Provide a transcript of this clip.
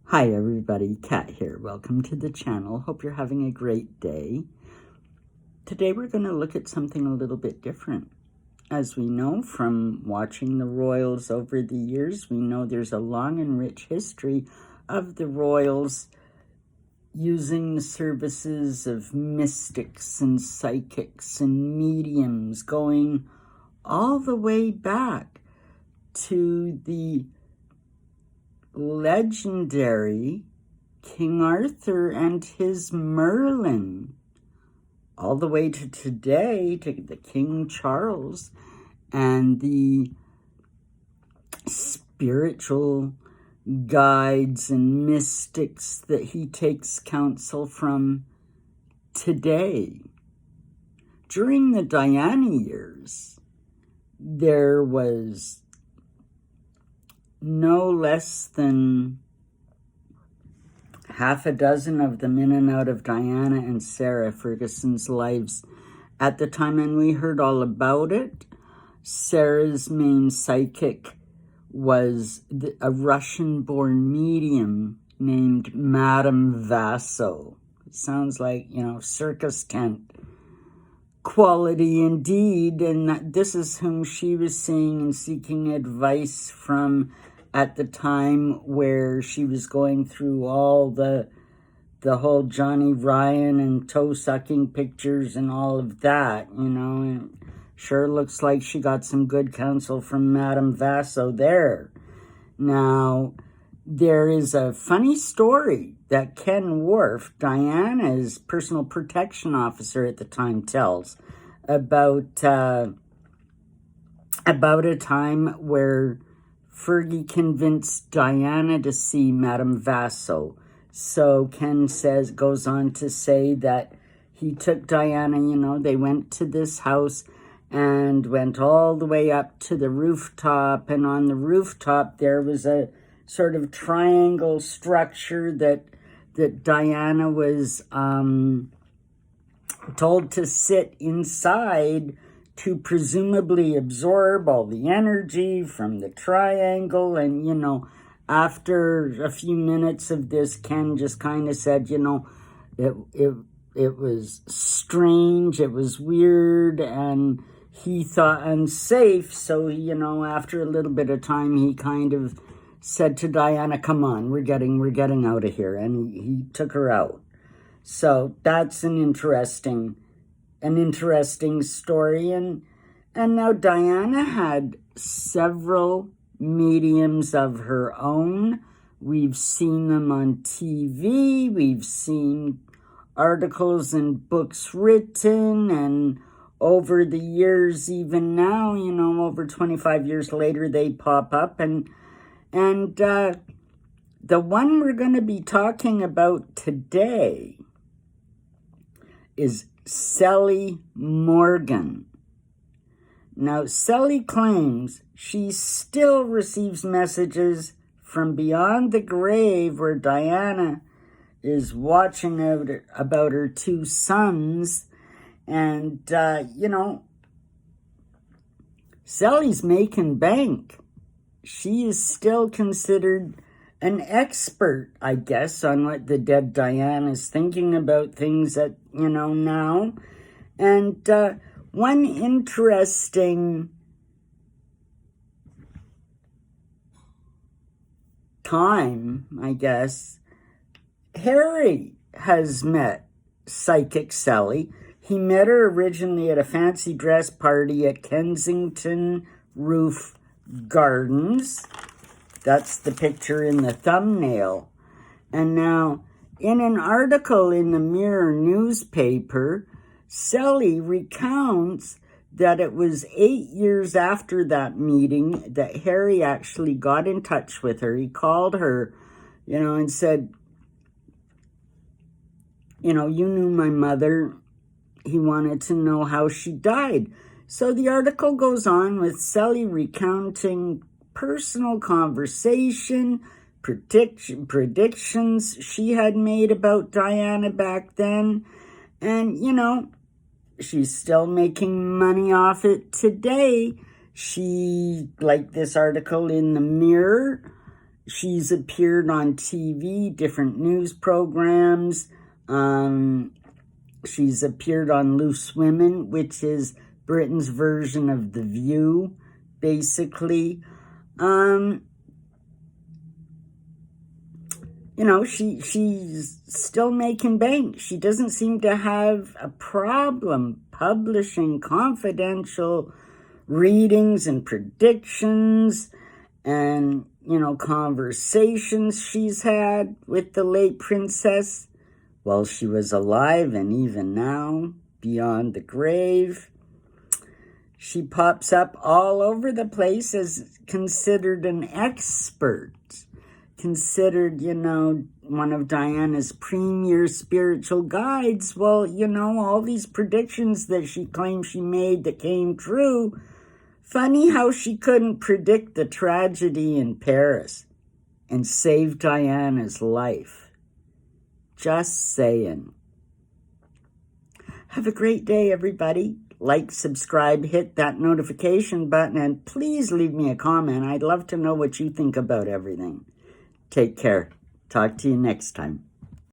Hi everybody, Kat here. Welcome to the channel. Hope you're having a great day. Today we're going to look at something a little bit different. As we know from watching the royals over the years, we know there's a long and rich history of the royals using the services of mystics and psychics and mediums, going all the way back to the legendary King Arthur and his Merlin, all the way to today, to the King Charles and the spiritual guides and mystics that he takes counsel from today. During the Diana years, there was no less than half a dozen of them in and out of Diana and Sarah Ferguson's lives at the time, and we heard all about it. Sarah's main psychic was a Russian-born medium named Madame Vaso. It sounds like, circus tent quality indeed, and this is whom she was seeing and seeking advice from at the time where she was going through all the whole Johnny Ryan and toe-sucking pictures and all of that, and sure looks like she got some good counsel from Madame Vaso there. Now, there is a funny story that Ken Worf, Diana's personal protection officer at the time, tells about a time where Fergie convinced Diana to see Madame Vaso. So Ken goes on to say that he took Diana, they went to this house and went all the way up to the rooftop, and on the rooftop there was a sort of triangle structure that Diana was told to sit inside to presumably absorb all the energy from the triangle. And, after a few minutes of this, Ken just kind of said, it was strange, it was weird, and he thought unsafe. So, after a little bit of time, he kind of said to Diana, come on, we're getting out of here. And he took her out. So that's an interesting story. And now Diana had several mediums of her own. We've seen them on TV. We've seen articles and books written, and over the years, even now, over 25 years later, they pop up. And the one we're going to be talking about today is Sally Morgan. Now, Sally claims she still receives messages from beyond the grave where Diana is watching out about her two sons. And, Sally's making bank. She is still considered an expert, I guess, on what the dead Diana is thinking about things that, now. And one interesting time, I guess, Harry has met Psychic Sally. He met her originally at a fancy dress party at Kensington Roof Gardens. That's the picture in the thumbnail. And now, in an article in the Mirror newspaper, Sally recounts that it was 8 years after that meeting that Harry actually got in touch with her. He called her, and said, you knew my mother. He wanted to know how she died. So the article goes on with Sally recounting personal conversation, predictions she had made about Diana back then. And, she's still making money off it today. She, like this article in the Mirror, She's appeared on TV, different news programs. She's appeared on Loose Women, which is Britain's version of The View, basically. You know, she's still making bank. She doesn't seem to have a problem publishing confidential readings and predictions and, you know, conversations she's had with the late princess while she was alive and even now, beyond the grave. She pops up all over the place as considered an expert, considered, you know, one of Diana's premier spiritual guides. Well, you know, all these predictions that she claimed she made that came true. Funny how she couldn't predict the tragedy in Paris and save Diana's life. Just saying. Have a great day, everybody. Like, subscribe, hit that notification button, and please leave me a comment. I'd love to know what you think about everything. Take care. Talk to you next time.